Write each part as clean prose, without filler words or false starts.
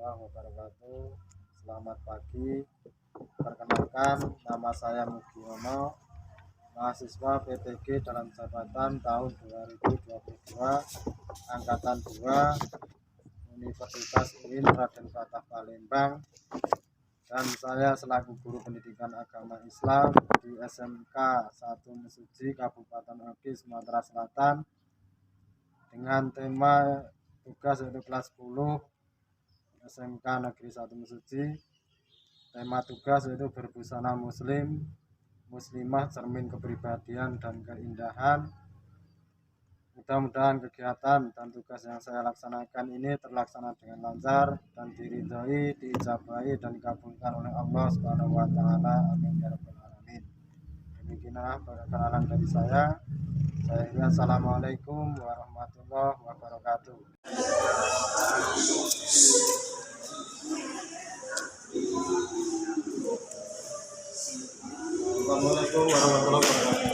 warahmatullahi wabarakatuh. Selamat pagi. Perkenalkan, nama saya Mugiono, mahasiswa PTG dalam jabatan tahun 2022, angkatan 2, Universitas UIN Raden Fatah Palembang. Dan saya selaku guru pendidikan agama Islam di SMK 1 Mesuji, Kabupaten Oki, Sumatera Selatan, dengan tema tugas yaitu kelas 10 SMK Negeri 1 Mesuji. Tema tugas yaitu berbusana muslim, muslimah, cermin kepribadian dan keindahan. Mudah-mudahan kegiatan dan tugas yang saya laksanakan ini terlaksana dengan lancar dan diridhoi, diijabahi dan dikabulkan oleh Allah Subhanahu wa taala. Amin ya rabbal alamin. Demikianlah perkenalan dari saya. Assalamualaikum warahmatullahi wabarakatuh. Assalamualaikum warahmatullahi wabarakatuh.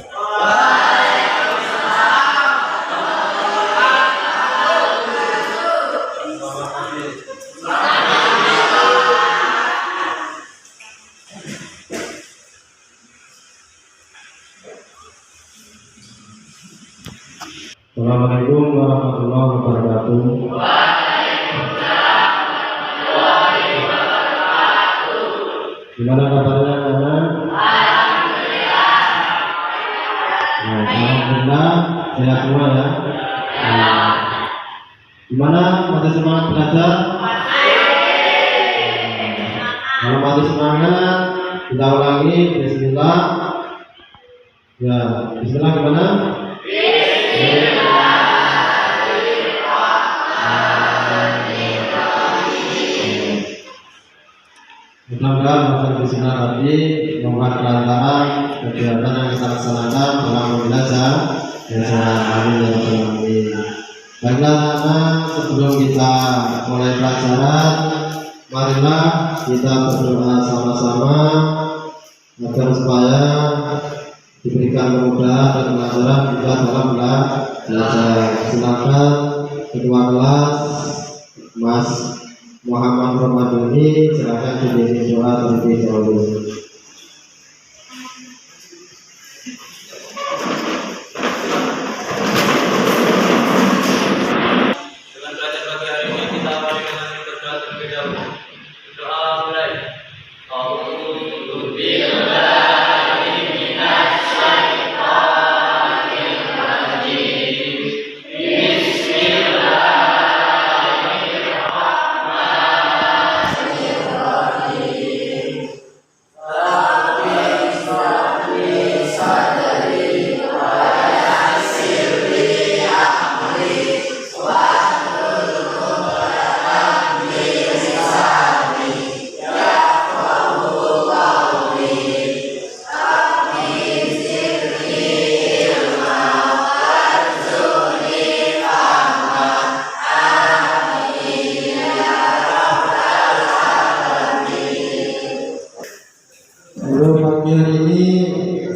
Assalamualaikum warahmatullahi wabarakatuh. Gimana kabarnya anak? Alhamdulillah sehat semua ya. Gimana, masih semangat belajar? Kalau masih semangat, kita ulangi. Bismillah. Ya, Bismillah gimana? Mudah-mudahan masa di sini tadi membuat kelancaran kegiatan yang kita laksanakan dalam belajar. Amin. Baiklah anak, sebelum kita mulai pelajaran, marilah kita berdoa sama-sama agar supaya diberikan kemudahan dan kelancaran kita dalam belajar. Silakan ketua kelas Mas Muhammad Ramadhani, silakan dipimpin doa terlebih dahulu. Dengan belajar pagi hari ini kita awali dengan berdoa terlebih dahulu. Doa mulai. A'udzu billahi minasy syaithanir rajim. Pagi hari ini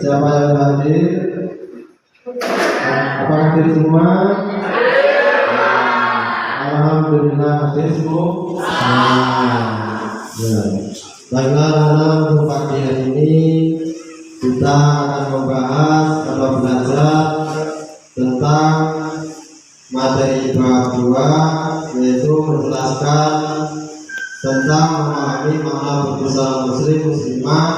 siapa yang hadir? Apa hadir semua? Alhamdulillah hadir semua. Ya. Baiklah anak, untuk pagi hari ini kita akan membahas atau belajar tentang materi bab 2, yaitu menjelaskan tentang memahami makna berbusana muslim muslimah,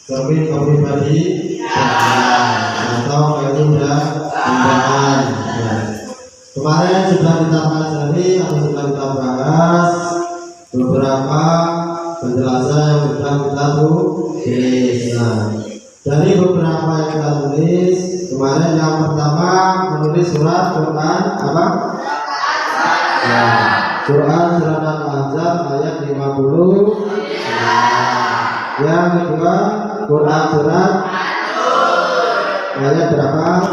cermin kepribadi atau keindahan. Kemarin sudah kita pelajari atau sudah kita bahas beberapa penjelasan yang sudah kita tulis. Dari beberapa yang kita tulis kemarin, yang pertama menulis surat Quran apa? Quran surat Al-Ahzab ayat 50. Yang kedua Quran surat ayat berapa?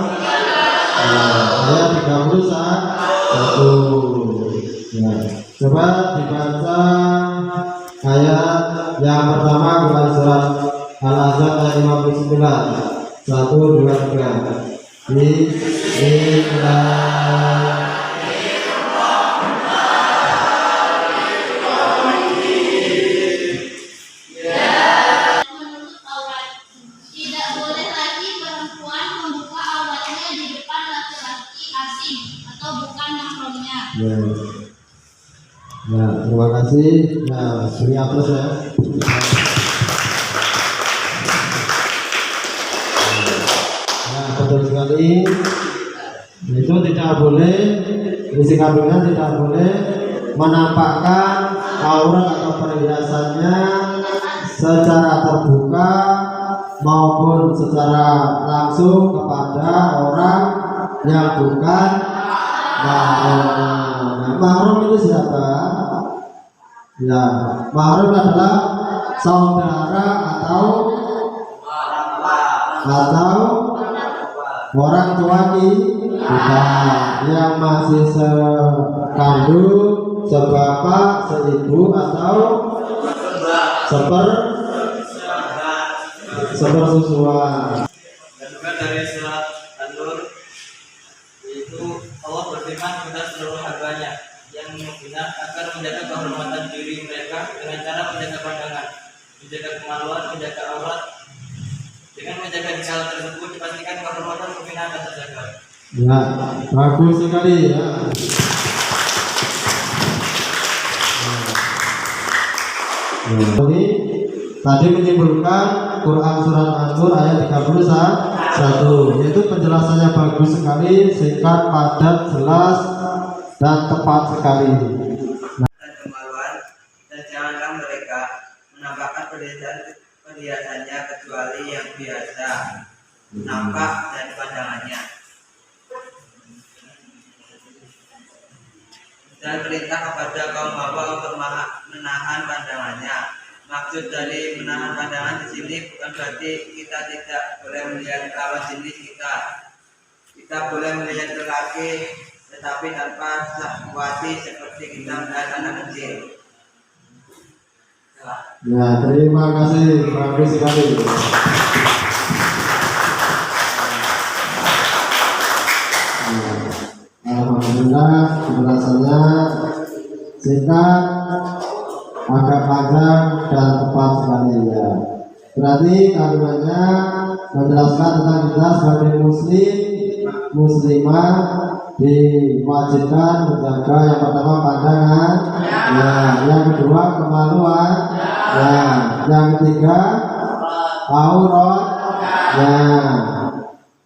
Ayat 31. Ya. Coba dibaca ayat yang pertama, Quran surat Al-Ahzab ayat 59. 1, 2, 3. Bismillah. kasih. Nah, beri aplaus ya. Nah, betul sekali. Itu tidak boleh, isi kandungan tidak boleh menampakkan aurat atau perhiasannya secara terbuka maupun secara langsung kepada orang yang bukan mahramnya. Nah, mahram itu siapa? Ya, mahram adalah saudara atau orang tua kita yang masih sekandung, sebapak, seibu atau sepersusuan. Dan juga dari surat An-Nur itu Allah berfirman kepada seluruh hambanya yang mukminah agar menjaga kehormatan diri mereka dengan cara menjaga pandangan, menjaga kemaluan, menjaga aurat. Dengan menjaga hal tersebut dipastikan kehormatan mukminah akan terjaga. Ya, bagus sekali ya. Ini tadi menyimpulkan Quran surat An-Nur ayat 31, yaitu penjelasannya bagus sekali, singkat, padat, jelas, dan tepat sekali. Dan kemaluan, dan janganlah mereka menampakkan perhiasannya kecuali yang biasa nampak dari pandangannya. Dan perintah kepada kaum hawa untuk menahan pandangannya. Maksud dari menahan pandangan di sini bukan berarti kita tidak boleh melihat lawan jenis kita. Kita boleh melihat lelaki, tetapi tanpa syahwati seperti kita melihat anak kecil. Ya, terima kasih, bagus sekali. Alhamdulillah, penjelasannya singkat, agak panjang dan tepat sekali ya. Berarti kandungannya menjelaskan tentang kita sebagai muslimah diwajibkan menjaga yang pertama pandangan, ya, yang kedua kemaluan, ya, yang ketiga aurat, ya.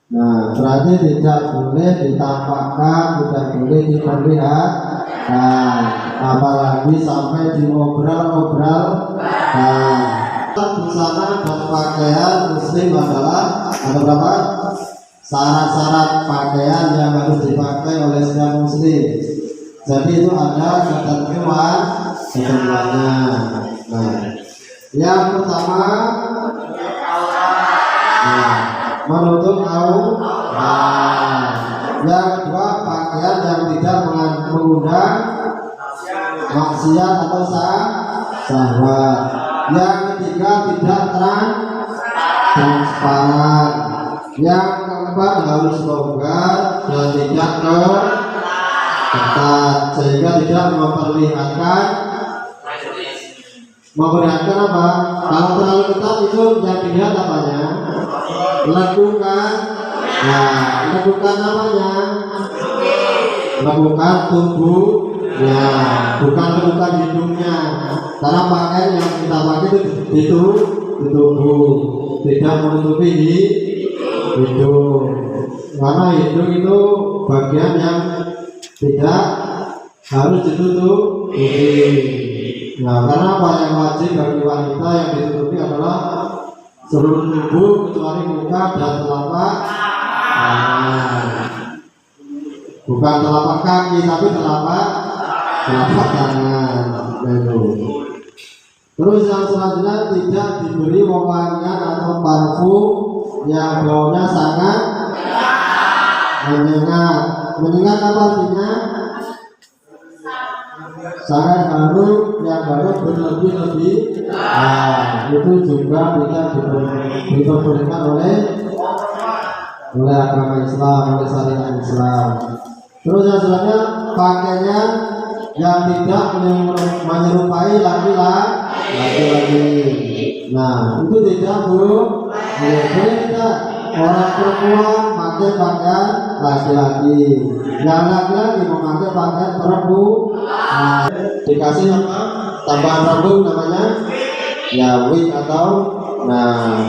Nah, berarti tidak boleh ditampakkan, tidak boleh diperlihatkan, apalagi sampai diobral-obral. Busana dan pakaian muslim adalah ada berapa? Syarat-syarat pakaian yang harus dipakai oleh setiap muslim. Jadi itu ada ketentuannya. Nah, yang pertama, menutup aurat. Yang kedua, pakaian yang tidak mengundang maksiat atau syahwat. Yang ketiga, tidak transparan. Yang keempat, harus longgar dan tidak ketat, sehingga tidak memperlihatkan apa? Kalau terlalu ketat itu yang dilihat apanya? Lekukan. Nah, lekukan namanya lekukan tubuh, ya, bukan lekukan hidungnya. Karena pakaian yang kita pakai itu di tubuh, tidak menutupi hidung. Karena hidung itu bagian yang tidak harus ditutupi. Nah, karena apa yang wajib bagi wanita yang ditutupi adalah seluruh tubuh kecuali muka dan telapak tangan. Bukan telapak kaki tapi telapak tangan. Terus yang selanjutnya tidak diberi wewangian atau parfum yang baunya sangat menyengat. Menyengat apa artinya? Sangat harum, yang harum berlebih-lebih. Nah, itu juga tidak diperbolehkan oleh agama Islam, oleh syariat Islam. Terus yang selanjutnya, pakainya yang tidak menyerupai laki-laki. Nah, itu tidak boleh tidak. Orang perempuan pakai pakaian laki-laki, yang laki-laki memakai pakaian perempuan. Nah, dikasih apa? tambahan rambut namanya ya wig atau nah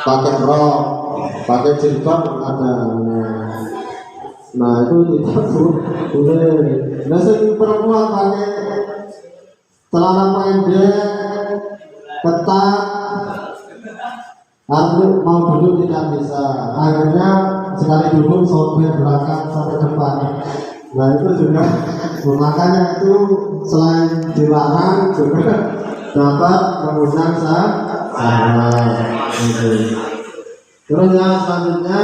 pakai rok, pakai jilbab ada. Nah itu tidak boleh. Nah perempuan pakai celana pendek ketat, artinya mau duduk tidak bisa, akhirnya sekali duduk sobek belakang sampai depan. Nah itu juga makanya itu selain dilarang juga dapat mengundang salah itu. Terus yang selanjutnya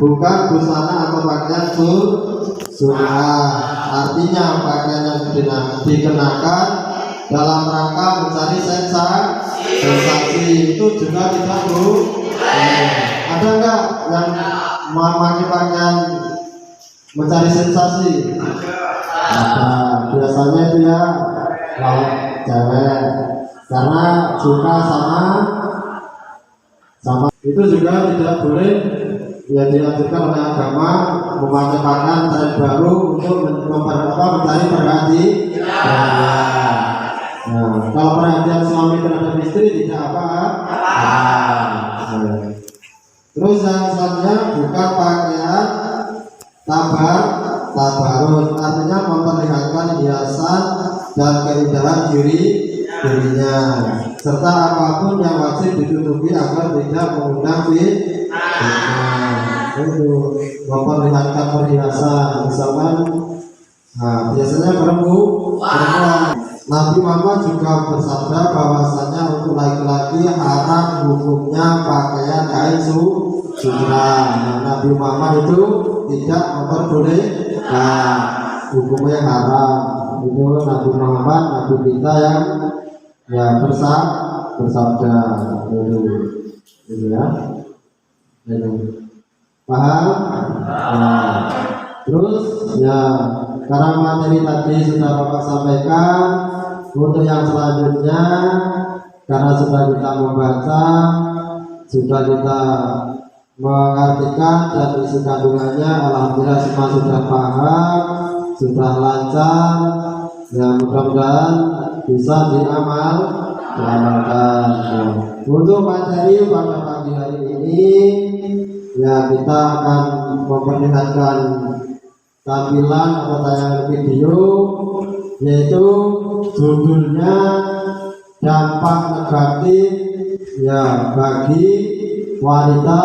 bukan busana atau pakaian sunnah, artinya pakaian yang dikenakan dalam rangka mencari sensasi itu juga tidak boleh. Ada enggak yang memakai pakaian mencari sensasi? Ada. Biasanya itu ya lawan cewek karena suka sama itu juga tidak boleh. Yang dianjurkan oleh agama memakai pakaian tren baru untuk mencari perhatian. Nah, kalau perhatian suami terhadap istri tidak apa-apa. Terus yang selanjutnya bukan pakaian tabarut, artinya memperlihatkan hiasan dan keindahan dirinya, serta apapun yang wajib ditutupi agar tidak mengundang fitnah. Itu memperlihatkan perhiasan, misalkan, nah, biasanya perempuan. Nabi Muhammad juga bersabda bahwasanya untuk laki-laki haram hukumnya pakaian kain sutra. Nah, Nabi Muhammad itu tidak memperbolehkan, hukumnya haram. Itu Nabi Muhammad, Nabi kita yang bersabda itu ya. Itu paham? Nah, terus ya karena materi tadi sudah Bapak sampaikan, untuk yang selanjutnya karena sudah kita membaca, sudah kita mengartikan dan isi kandungannya, alhamdulillah semua sudah paham, sudah lancar, ya mudah-mudahan bisa diamalkan. Untuk materi pada pagi hari ini ya kita akan memperlihatkan tampilan atau tayangan video, yaitu judulnya dampak negatif ya bagi wanita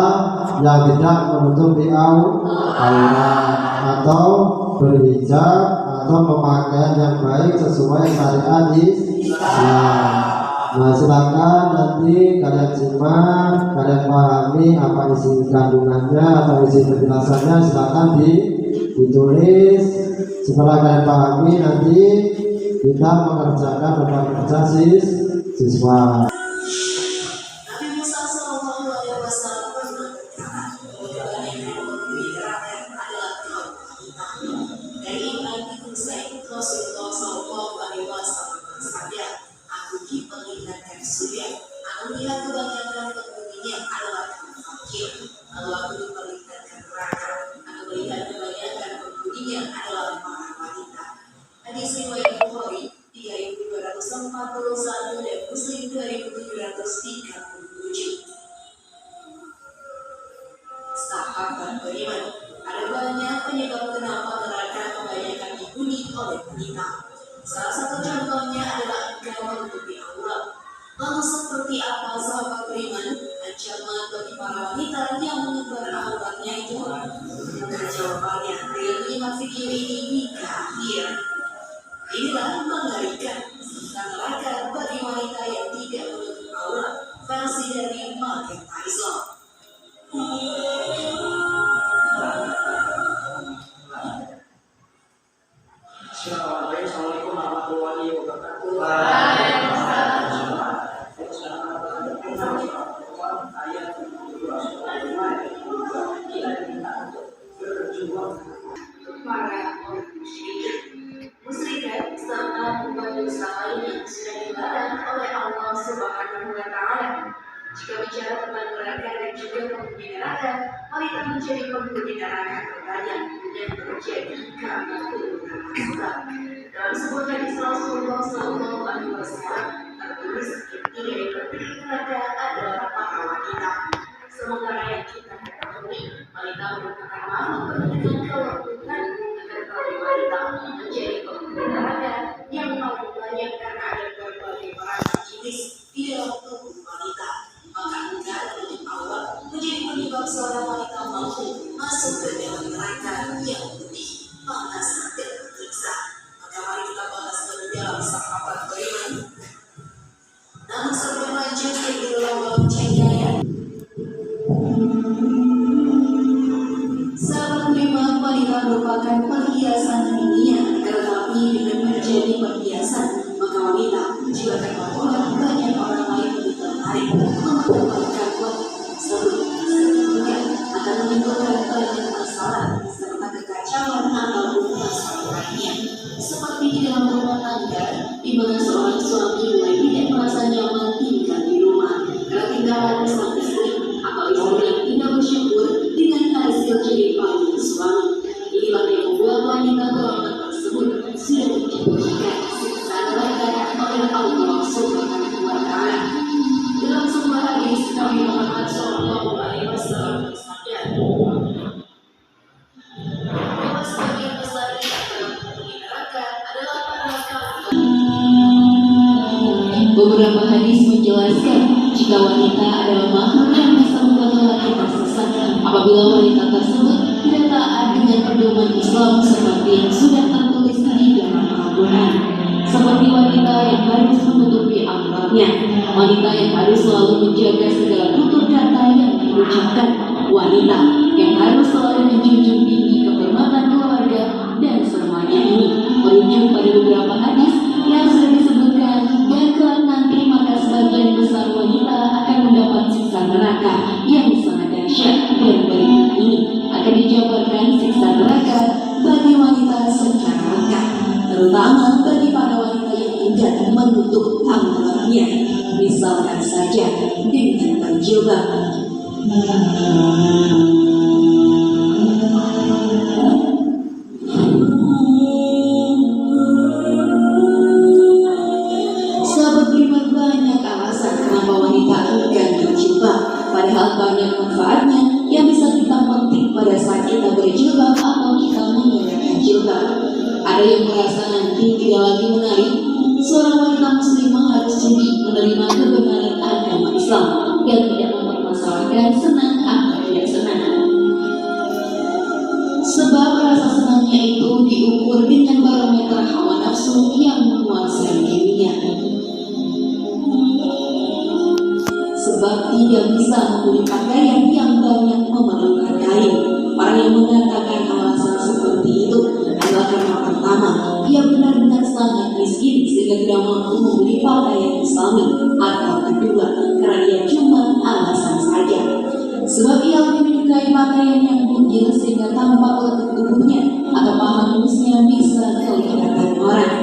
yang tidak menutupi aurat atau berhijab atau pemakaian yang baik sesuai syariat Islam. Nah silakan nanti kalian simak, kalian pahami apa isi kandungannya atau isi penjelasannya, silakan ditulis. Setelah kalian pahami nanti kita mengerjakan beban kerja siswa. Hadis riwayat Bukhari 3241 dan Muslim 2737. Sahabat beriman, ada banyak penyebab kenapa neraka kebanyakan dihuni oleh wanita. Salah satu contohnya adalah engkau menutupi aurat. Lalu seperti apa sahabat beriman ancaman bagi para wanita yang menyebar auratnya itu? Jawabannya dengan menyimak video ini hingga akhir. Inilah mengerikan tentang neraka bagi wanita yang tidak menutup aurat, versi dari Maketa Islam. Assalamualaikum warahmatullahi wabarakatuh. Para orang musyrikat serta berbagai dosa lain yang sudah dilarang oleh Allah Subhanahu wa Ta'ala. Jika bicara tentang neraka dan juga penghuni neraka, wanita menjadi penghuni neraka terbanyak yang terjadi karena keburukan akhlak. Dalam sebuah hadis Rasulullah SAW tertulis tidak neraka adalah para wanita. Sementara yang kita ketahui, wanita merupakan makhluk dengan kewajiban agar para wanita menjadi penghuni neraka yang paling banyak karena ada berbagai peranan jenis di dalam tubuh wanita. Maka enggan untuk Allah menjadi penyebab seorang wanita mampu masuk ke dalam neraka yang lebih panas dan menyiksa. Maka mari kita bahas lebih dalam sahabat beriman. Namun sebelum lanjut ke dalam cengkaya, sahabat beriman, wanita merupakan perhiasan dunia, tetapi dengan menjadi perhiasan, maka wanita juga akan membuat banyak orang lain lebih tertarik mempertahankan wanita tersebut. Sehingga akan menimbulkan banyak masalah serta kekacauan ataupun masalah lainnya. Seperti di dalam rumah tangga, di mana seorang suami mulai tidak merasa nyaman tinggal di rumah karena tinggalan sang istri atau istri yang tidak bersyukur dengan hasil jerih payah suami. Inilah yang membuat wanita golongan tersebut sudah dijadikan siksa neraka oleh Allah Subhanahu wa Ta'ala. Dalam sebuah hadis Nabi Muhammad SAW bersabda, bahwa sebagian besar di antara penghuni neraka adalah para laki-laki. Beberapa hadis menjelaskan jika wanita adalah makhluk yang bisa membuat lelaki tersesat apabila wanita tersebut tidak taat dengan pedoman Islam seperti yang sudah tertulis di dalam Al-Quran. Seperti wanita yang harus menutupi auratnya, wanita yang harus selalu menjaga segala tutur kata yang diucapkan, wanita yang harus selalu menjunjung tinggi kehormatan keluarga, dan semuanya ini merujuk pada beberapa hadis yang sudah disebutkan, dan kelak nanti maka sebagian besar wanita akan mendapat siksa neraka yang sangat dahsyat, dan berikut ini akan dijabarkan siksa neraka bagi wanita secara lengkap, terutama bagi para wanita yang enggan menutup auratnya, misalkan saja dengan berjilbab. Sahabat beriman, banyak alasan kenapa wanita enggan berjilbab, padahal banyak manfaatnya yang bisa kita petik pada saat kita berjilbab atau kita menggunakan jilbab. Ada yang merasa nanti tidak lagi menarik. Seorang wanita muslimah harus jeli menerima kebenaran agama Islam dan tidak mempermasalahkan senang atau tidak senang. Sebab rasa senangnya itu diukur dengan barometer hawa nafsu yang menguasai dirinya. Sebab tidak bisa membeli pakaian yang banyak memerlukan kain. Orang yang mengatakan alasan seperti itu adalah karena pertama, ia benar-benar sangat miskin sehingga tidak mampu membeli pakaian Islami, atau kedua, karena ia cuma alasan saja. Sebab ia lebih menyukai pakaian yang bugil sehingga tampak lekuk tubuhnya atau paha mulusnya bisa kelihatan orang.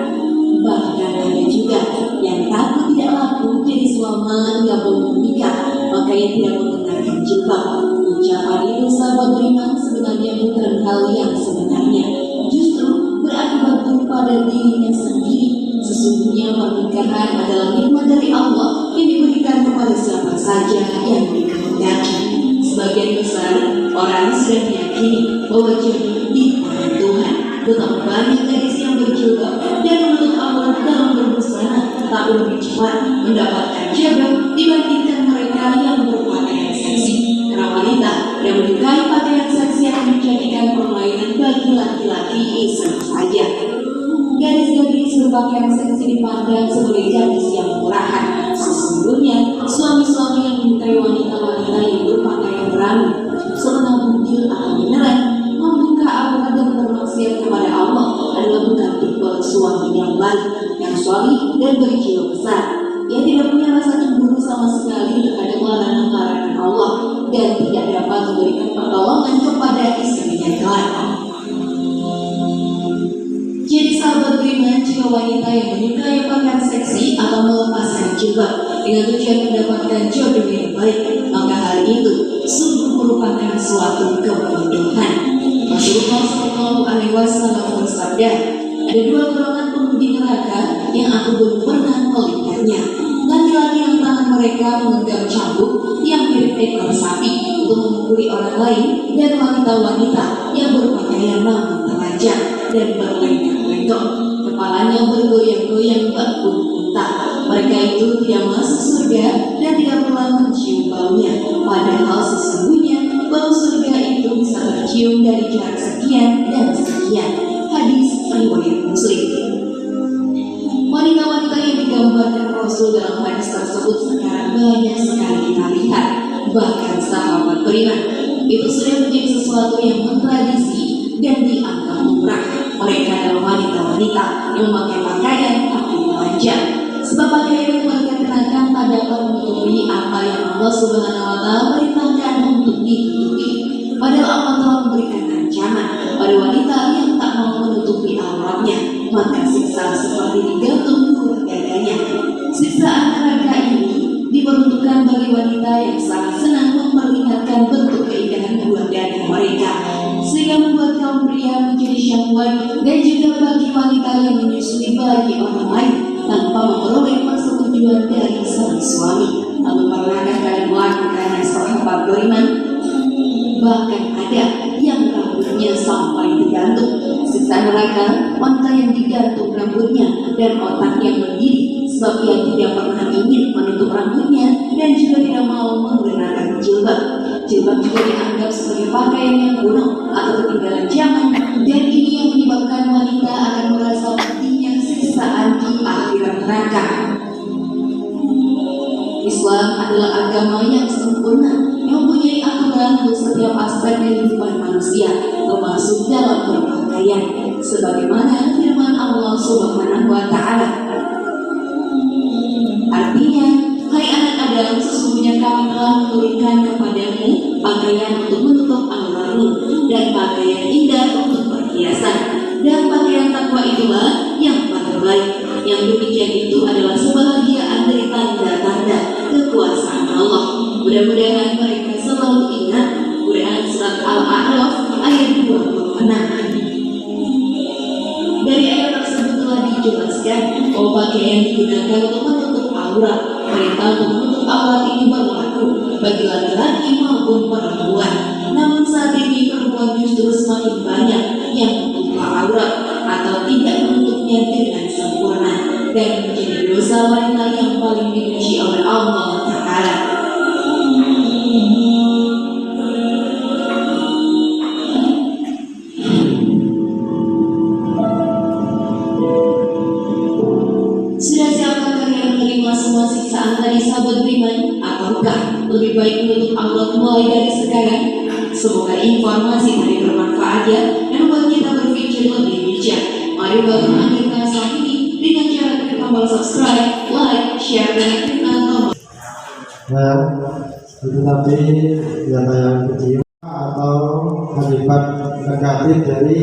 Bahkan ada juga yang takut tidak laku jadi selama ia belum menikah, maka ia tidak mengenakan jilbab. Ucapan itu, sahabat beriman, sebenarnya bukan hal yang sebenarnya, justru berakibat buruk pada dirinya sendiri. Sesungguhnya pernikahan adalah nikmat dari Allah yang diberikan kepada siapa saja yang dikehendaki. Sebagian besar orang sudah meyakini bahwa jodoh di tangan Tuhan. Betapa banyak gadis yang berjilbab dan menutup aurat dalam berbusana, tapi lebih cepat mendapatkan jodoh dibandingkan mereka yang berpakaian seksi. Karena wanita yang menyukai pakaian seksi akan menjadikan permainan bagi laki-laki iseng saja. Gadis-gadis berpakaian seksi dipandang sebagai gadis yang murahan. Sesungguhnya suami-suami yang menyukai wanita-wanita yang berpakaian rapi, setengah bugil atau beneran, membuka aurat dan bermaksiat kepada Allah adalah bukan tipe suami yang baik, yang suami dan berjiwa besar. Ia tidak punya rasa cemburu sama sekali terhadap larangan-larangan Allah dan tidak dapat memberikan pertolongan kepada istrinya kelak. Jadi sahabat beriman, jika wanita yang menyukai pakaian seksi atau melepaskan jilbab dengan tujuan mendapatkan jodoh yang baik, maka hal itu sungguh merupakan suatu kebodohan. Rasulullah SAW bersabda, ada dua golongan pemuda yang aku belum pernah melihatnya. Laki-laki yang tangan mereka memegang cambuk yang mirip ekor sapi untuk memukuli orang lain, dan wanita-wanita yang berpakaian namun telanjang dan berlenggak-lenggok, kepalanya bergoyang-goyang bak unta. Mereka itu tidak masuk surga dan tidak pula mencium baunya, padahal sesungguhnya bau surga itu bisa tercium dari jarak sekian dan sekian. Hadis riwayat Muslim. Wanita-wanita yang digambarkan Rasul dalam hadis tersebut sekarang banyak sekali kita lihat. Bahkan sahabat beriman itu sudah menjadi sesuatu yang mentradisi dan dianggap lumrah. Mereka adalah wanita-wanita yang memakai pakaian tapi telanjang, sebab pakaian yang mereka kenakan tak dapat menutupi apa yang Allah Subhanahu wa Ta'ala perintahkan untuk ditutupi. Padahal Allah telah memberikan ancaman pada wanita yang tak mau menutupi auratnya, maka siksa seperti digantung buah dadanya. Siksaan neraka ini diperuntukkan bagi wanita yang sangat senang memperlihatkan bentuk keindahan buah dada mereka, sehingga membuat kaum pria menjadi syahwat, dan juga bagi wanita yang menyusui bagi orang lain tanpa memperoleh persetujuan dari sang suami. Lalu pernahkah kalian melakukannya, sahabat beriman? Bahkan ada yang rambutnya sampai digantung. Siksa neraka wanita yang digantung rambutnya dan otak yang mendidih, sebab ia tidak pernah ingin menutup rambutnya dan juga tidak mau menggunakan jilbab. Jilbab juga dianggap sebagai pakaian yang kuno atau ketinggalan zaman, dan ini yang menyebabkan wanita akan merasa pedihnya siksaan di akhirat neraka. Islam adalah agama yang sempurna, yang mempunyai aturan untuk setiap aspek kehidupan manusia, termasuk dalam berpakaian, sebagaimana firman Allah Subhanahu wa Ta'ala. Artinya, hai anak Adam, sesungguhnya kami telah memberikan kepadamu pakaian untuk menutup auratmu dan pakaian indah untuk perhiasan, dan pakaian takwa itulah yang paling baik. Yang demikian itu adalah sebahagiaan dari tanda-tanda kekuasaan Allah. Mudah-mudahan mereka selalu ingat Quran surat Al-A'raf ayat 26. Dari ayat tersebut telah dijelaskan bahwa pakaian digunakan untuk menutup aurat. Perintah untuk menutup aurat ini berlaku bagi laki-laki maupun perempuan. Namun saat ini perempuan justru semakin banyak yang membuka aurat atau tidak menutupnya dengan sempurna, dan menjadi dosa wanita yang paling dibenci oleh Allah Ta'ala. Sudah siapakah yang menerima semua siksaan dari sahabat beriman, ataukah lebih baik menutup aurat mulai dari sekarang? Semoga informasi tadi bermanfaat ya, dan membuat kita berpikir lebih bijak. Mari bantu mengakhirkan saat ini dengan cara klik tombol subscribe, like, share, dan klik tombol. Nah, itu tadi data yang kecil atau akibat negatif dari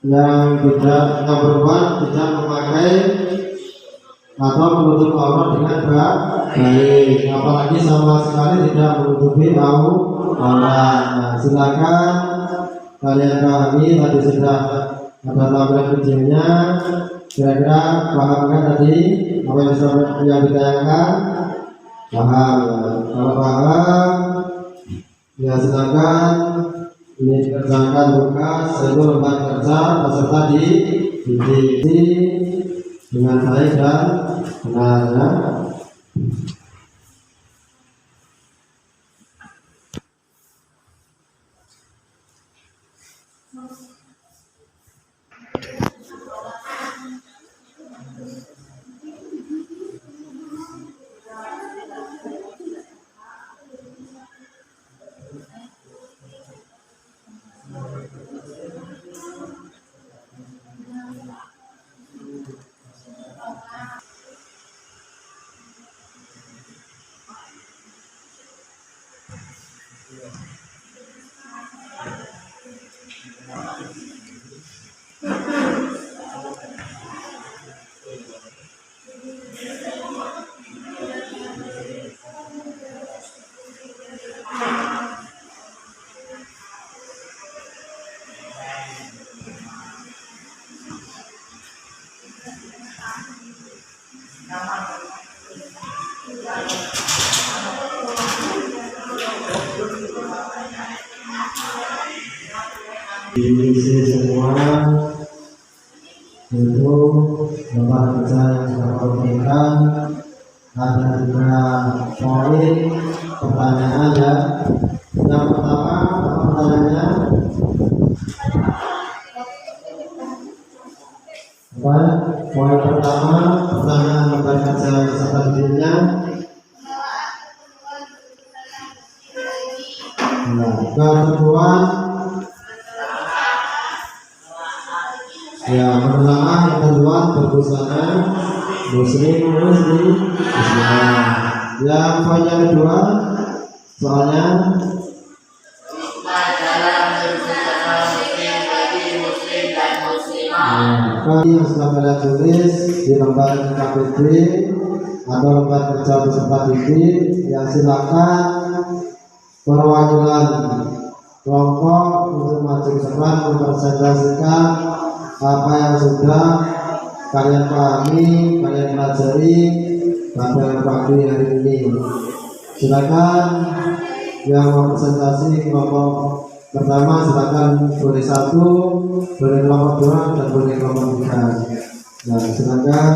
yang berbuat tidak memakai atau menutup aurat dengan baik, apalagi sama sekali tidak menutupi aurat. Nah, silakan kalian pahami, tadi sudah ada tampilan videonya. Kira-kira paham kan tadi apa yang ditayangkan? Paham ya? Kalau paham ya silakan ini dikerjakan tugas, yaitu lembar kerja peserta dididik dengan baik dan benar ya. Diisi semua itu lembar kerja yang sudah kau berikan. Ada 3 poin pertanyaan ya. Yang pertama pertanyaannya apa? Poin pertama pertanyaan lembar kerja beserta dirinya. Ketentuan ya pertama ketentuan berbusana muslim Islam. Yang poin yang kedua soalnya kali yang sudah kalian tulis di lembar KPD atau lembar kerja beserta didik, yang silakan perwakilan kelompok untuk maju ke depan mempresentasikan apa yang sudah kalian pahami, kalian pelajari pada pagi hari ini. Silakan yang mau presentasi kelompok pertama, silakan boleh 1, boleh kelompok 2, dan boleh kelompok 3. Nah, silakan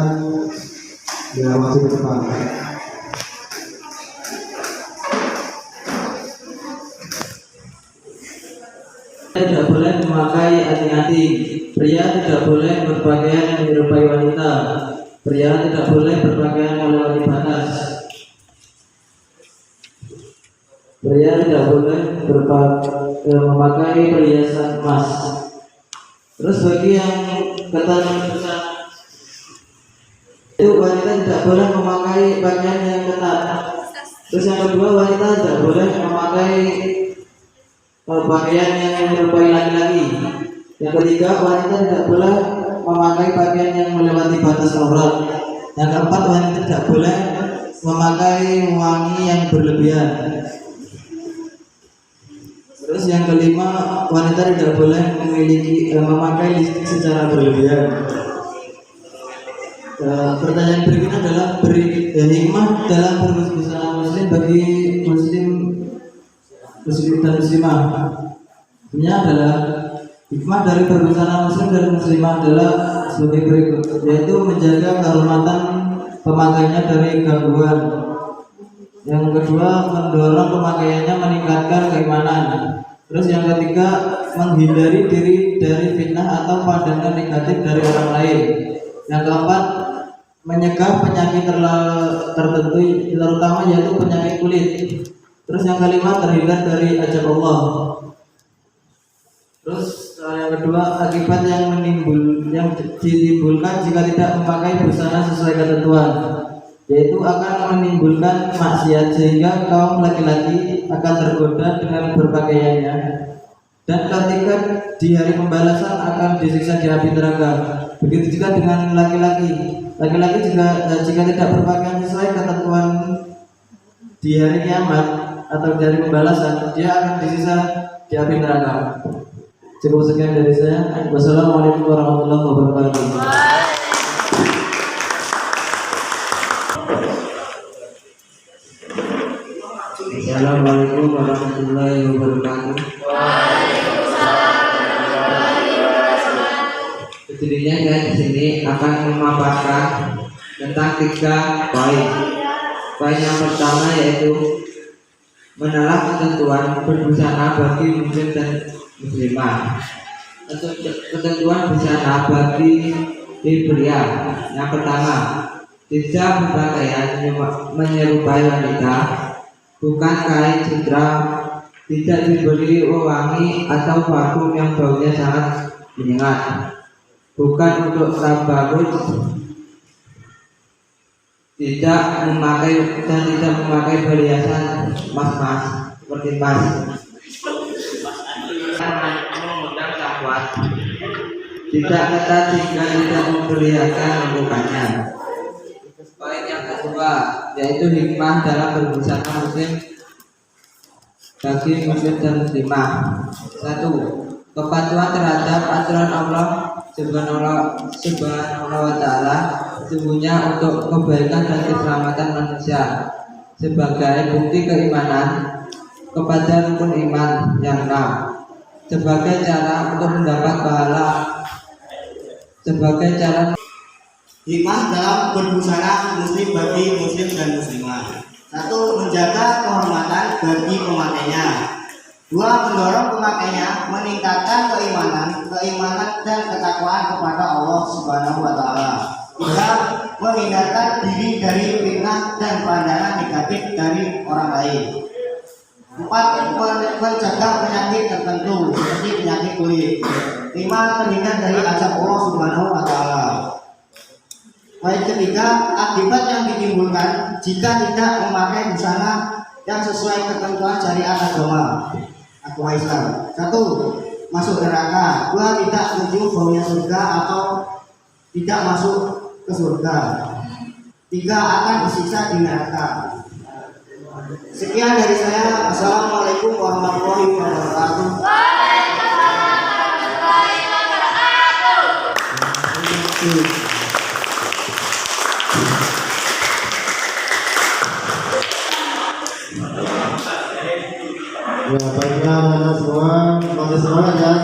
yang maju ke depan. Tidak boleh memakai anting-anting. Pria tidak boleh berpakaian yang menyerupai wanita. Pria tidak boleh berpakaian melewati batas. Pria tidak boleh memakai perhiasan emas. Terus bagi yang ketat besar itu wanita tidak boleh memakai pakaian yang ketat. Terus yang kedua, wanita tidak boleh memakai pakaian yang menyerupai laki-laki. Yang ketiga, wanita tidak boleh memakai pakaian yang melewati batas aurat. Yang keempat, wanita tidak boleh memakai wangi yang berlebihan. Terus yang kelima, wanita tidak boleh memakai lipstik secara berlebihan. Pertanyaan berikutnya adalah hikmah dalam berbusana muslim bagi muslim dan muslimah. Ini adalah hikmah dari berbusana muslim dan muslimah adalah sebagai berikut, yaitu menjaga kehormatan pemakainya dari gangguan. Yang kedua, mendorong pemakaiannya meningkatkan keimanan. Terus yang ketiga, menghindari diri dari fitnah atau pandangan negatif dari orang lain. Yang keempat, menyegah penyakit tertentu, terutama yaitu penyakit kulit. Terus yang kelima, terhindar dari azab Allah. Terus yang kedua, akibat yang ditimbulkan jika tidak memakai busana sesuai ketentuan, yaitu akan menimbulkan maksiat sehingga kaum laki-laki akan tergoda dengan berpakaiannya, dan ketika di hari pembalasan akan disiksa di api neraka. Begitu juga dengan laki-laki. Laki-laki juga jika tidak berpakaian sesuai ketentuan di hari kiamat atau di hari pembalasan, dia akan disiksa di api neraka. Cukup sekian dari saya. Wassalamualaikum warahmatullahi wabarakatuh. Assalamualaikum warahmatullahi wabarakatuh. Jadinya saya di sini akan memaparkan tentang 3 poin. Poin yang pertama yaitu menelaah ketentuan berbusana bagi muslim dan muslimah. Ketentuan busana bagi pria. Yang pertama, tidak berpakaian menyerupai wanita, bukan kain sutra, tidak diberi wewangi atau parfum yang baunya sangat menyengat, bukan untuk tabarruj, tidak memakai perhiasan emas seperti emas, mengundang syahwat, tidak ketat jika tidak memperlihatkan lingkungannya. Poin yang kedua yaitu hikmah dalam berbusana muslim bagi muslim dan muslimah. 1. Kepatuhan terhadap aturan Allah Subhanahu wa Ta'ala sesungguhnya untuk kebaikan dan keselamatan manusia sebagai bukti keimanan kepada rukun iman yang 6, sebagai cara untuk mendapat pahala, sebagai cara hikmah dalam berbusana muslim bagi muslim dan muslimah. 1. Menjaga kehormatan bagi pemakainya. 2. Mendorong pemakainya meningkatkan keimanan dan ketakwaan kepada Allah Subhanahu wa taala. 3. Menghindarkan diri dari fitnah dan pandangan negatif dari orang lain. 4. Mencegah penyakit tertentu seperti penyakit kulit. 5. Terhindar dari azab Allah Subhanahu wa taala. Poin ketiga, akibat yang ditimbulkan jika tidak memakai busana yang sesuai ketentuan syariat agama Islam. 1. Masuk neraka. 2. Tidak mencium baunya surga atau tidak masuk ke surga. 3. Akan disiksa di neraka. Sekian dari saya. Assalamualaikum warahmatullahi wabarakatuh. Ya, baiklah anak-anak semua, masih semangat ya?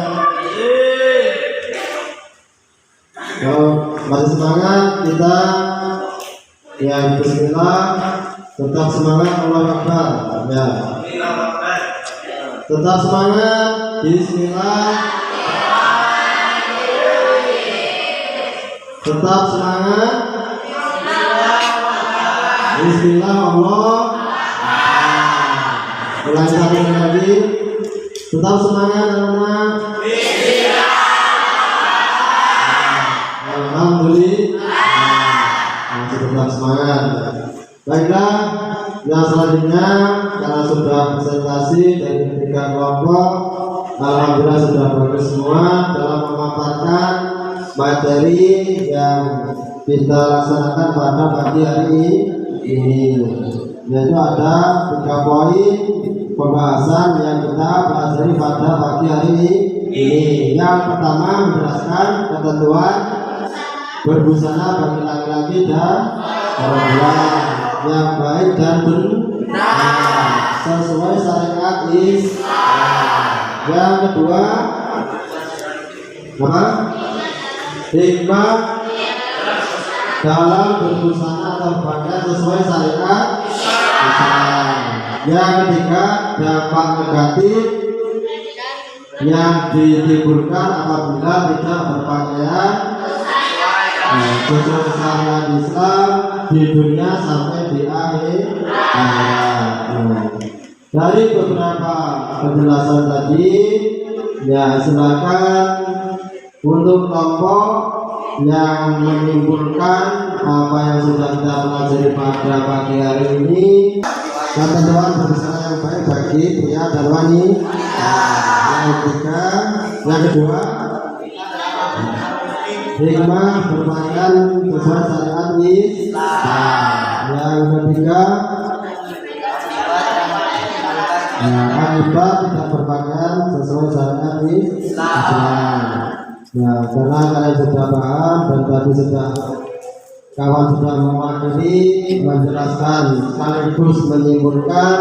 Kalau masih semangat, kita ya bismillah, tetap semangat, Allahu Akbar ya. Tetap semangat, bismillah. Tetap semangat, bismillah Allah. Ulangi lagi, tetap semangat anak-anak. Alhamdulillah, masih tetap semangat. Baiklah, yang selanjutnya karena sudah presentasi dari ketiga kelompok, alhamdulillah sudah bagus semua dalam memaparkan materi yang kita laksanakan pada pagi hari ini. Yaitu ada 3 poin pembahasan yang kita pelajari pada pagi hari ini. Yang pertama menjelaskan ketentuan berbusana bagi laki-laki dan perempuan yang baik dan benar sesuai syariat Islam. Yang kedua apa? Hikmah dalam berbusana atau pakaian sesuai syariat Islam. Yang ketiga, dampak negatif yang ditimbulkan apabila tidak berpakaian sesuai syariat Islam di dunia sampai di akhir hayat. Dari beberapa penjelasan tadi, ya silakan untuk kelompok yang menyimpulkan apa yang sudah kita pelajari pada pagi hari ini. Ketentuan berbusana yang baik bagi pria dan wanita. Yang ketiga, yang kedua, hikmah berpakaian sesuai syariat Islam. Yang ketiga, akibat tidak berpakaian sesuai syariat Islam. Ya, karena kalian sudah paham dan tadi kawan sudah mewakili menjelaskan sekaligus menyimpulkan,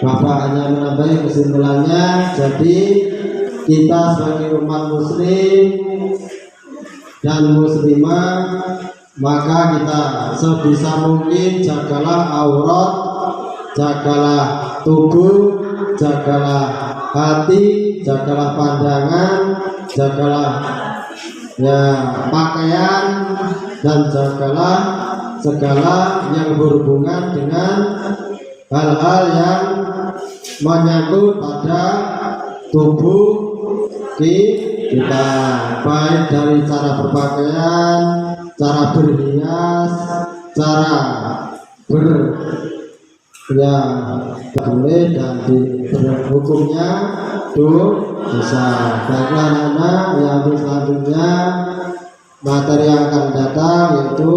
Bapak hanya menambahi kesimpulannya. Jadi kita sebagai umat muslim dan muslimah, maka kita sebisa mungkin jagalah aurat, jagalah tubuh, jagalah hati, jagalah pandangan, jagalah ya pakaian, dan jagalah segala yang berhubungan dengan hal-hal yang menyangkut pada tubuh kita, baik dari cara berpakaian, cara berhias, cara ya boleh dan hukumnya dosa. Baiklah anak-anak, yang selanjutnya materi yang akan datang yaitu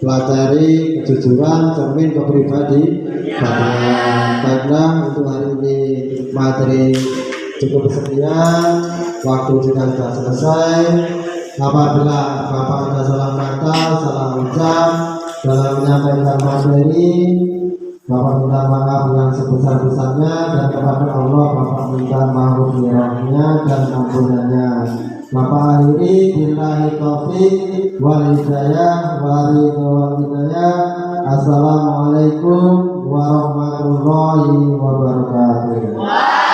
pelajari kejujuran cermin kepribadian. Baiklah, untuk hari ini materi cukup sekian, waktu juga sudah selesai. Apabila Bapak ada salah kata, salah ucap macam dalam menyampaikan materi. Bapak minta maaf yang sebesar-besarnya, dan kepada Allah Bapak minta maghfirahnya dan ampunannya. Bapak akhiri billahi taufiq wal hidayah wal hidayah. Assalamualaikum warahmatullahi wabarakatuh.